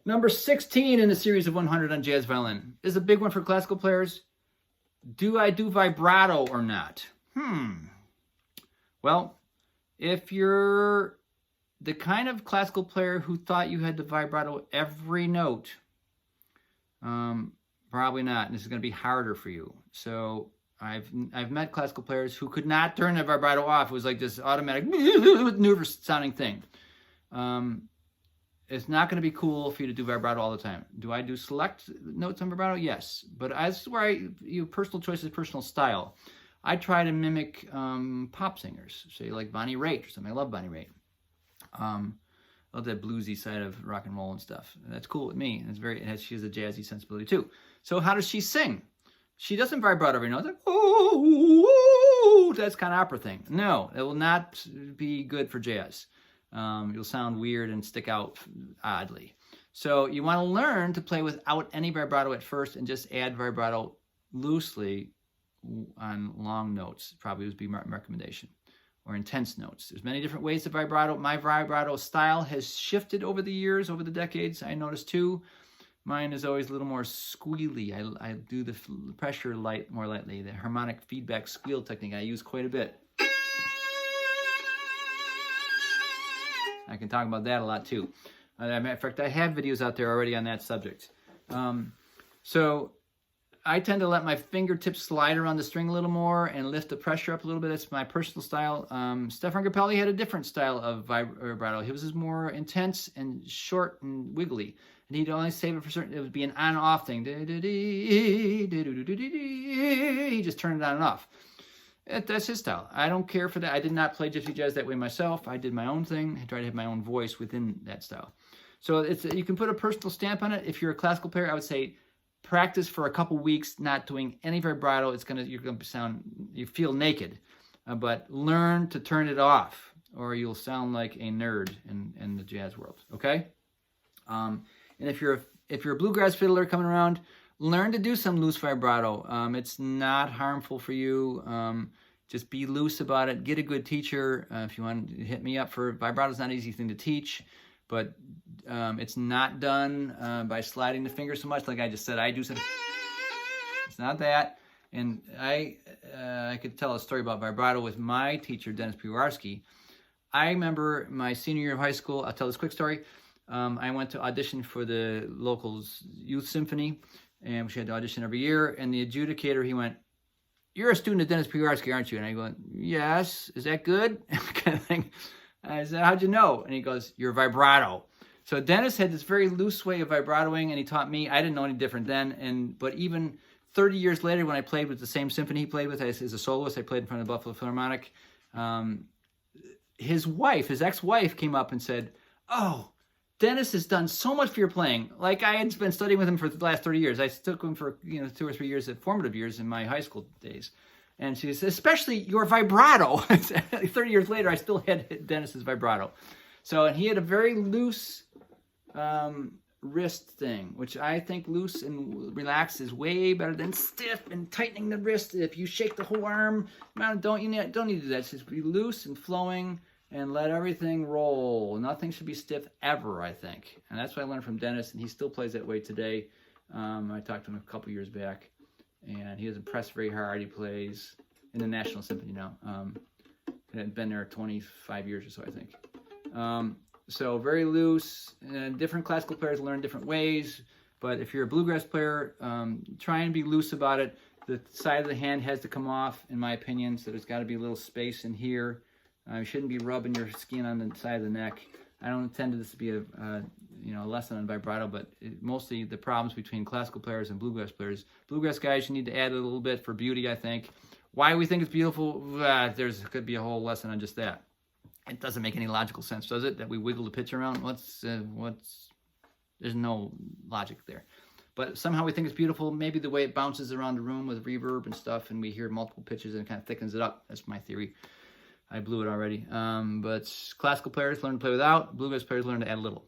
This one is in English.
Number 16 in the series of 100 on jazz violin is a big one for classical players. Do I do vibrato or not? Well, if you're the kind of classical player who thought you had to vibrato every note, probably not. And this is going to be harder for you. So I've met classical players who could not turn their vibrato off. It was like this automatic, nervous sounding thing. It's not going to be cool for you to do vibrato all the time. Do I do select notes on vibrato? Yes. But as where personal choice is personal style. I try to mimic pop singers, say like Bonnie Raitt or something. I love Bonnie Raitt. I love that bluesy side of rock and roll and stuff. That's cool with me. She has a jazzy sensibility too. So how does she sing? She doesn't vibrato every note. Like, oh, that's kind of opera thing. No, it will not be good for jazz. You'll sound weird and stick out oddly. So you want to learn to play without any vibrato at first and just add vibrato loosely on long notes. Probably would be my recommendation. Or intense notes. There's many different ways to vibrato. My vibrato style has shifted over the years, over the decades. I noticed too. Mine is always a little more squealy. I do the pressure more lightly. The harmonic feedback squeal technique I use quite a bit. I can talk about that a lot too. In fact, I have videos out there already on that subject. So I tend to let my fingertips slide around the string a little more and lift the pressure up a little bit. That's my personal style. Stefan Grappelli had a different style of vibrato. His was more intense and short and wiggly. And he'd only save it for certain, it would be an on-off thing. He just turned it on and off. That's his style. I don't care for that. I did not play gypsy jazz that way myself. I did my own thing. I tried to have my own voice within that style. So you can put a personal stamp on it. If you're a classical player, I would say practice for a couple weeks, not doing any vibrato. You're gonna you feel naked, but learn to turn it off, or you'll sound like a nerd in the jazz world. Okay. And if you're a bluegrass fiddler coming around, learn to do some loose vibrato. It's not harmful for you. Just be loose about it. Get a good teacher. If you want to hit me up for vibrato, it's not an easy thing to teach, but it's not done by sliding the finger so much. Like I just said, I do something. It's not that. And I could tell a story about vibrato with my teacher, Dennis Piwarski. I remember my senior year of high school. I'll tell this quick story. I went to audition for the local youth symphony, and we had to audition every year. And the adjudicator, he went, "You're a student of Dennis Piwarski, aren't you?" And I go, "Yes. Is that good?" kind of thing. I said, "How'd you know?" And he goes, "You're vibrato." So Dennis had this very loose way of vibratoing, and he taught me. I didn't know any different then. But even 30 years later, when I played with the same symphony he played with as a soloist, I played in front of the Buffalo Philharmonic. His ex-wife, came up and said, "Oh, Dennis has done so much for your playing." Like I had been studying with him for the last 30 years. I took him for 2 or 3 years, formative years in my high school days. And she said, "Especially your vibrato." 30 years later, I still had Dennis's vibrato. So, and he had a very loose wrist thing, which I think loose and relaxed is way better than stiff and tightening the wrist. If you shake the whole arm, don't need to do that. Just be loose and flowing and let everything roll. Nothing should be stiff ever, I think. And that's what I learned from Dennis, and he still plays that way today. I talked to him a couple years back, and he doesn't press very hard. He plays in the National Symphony now. Had been there 25 years or so, I think. So very loose. Different classical players learn different ways, but if you're a bluegrass player, try and be loose about it. The side of the hand has to come off, in my opinion, so there's got to be a little space in here. You shouldn't be rubbing your skin on the side of the neck. I don't intend this to be a lesson on vibrato, but mostly the problems between classical players and bluegrass players. Bluegrass guys, you need to add a little bit for beauty, I think. Why we think it's beautiful, could be a whole lesson on just that. It doesn't make any logical sense, does it? That we wiggle the pitch around? There's no logic there. But somehow we think it's beautiful. Maybe the way it bounces around the room with reverb and stuff, and we hear multiple pitches and it kind of thickens it up. That's my theory. I blew it already. But classical players learn to play without. Bluegrass players learn to add a little.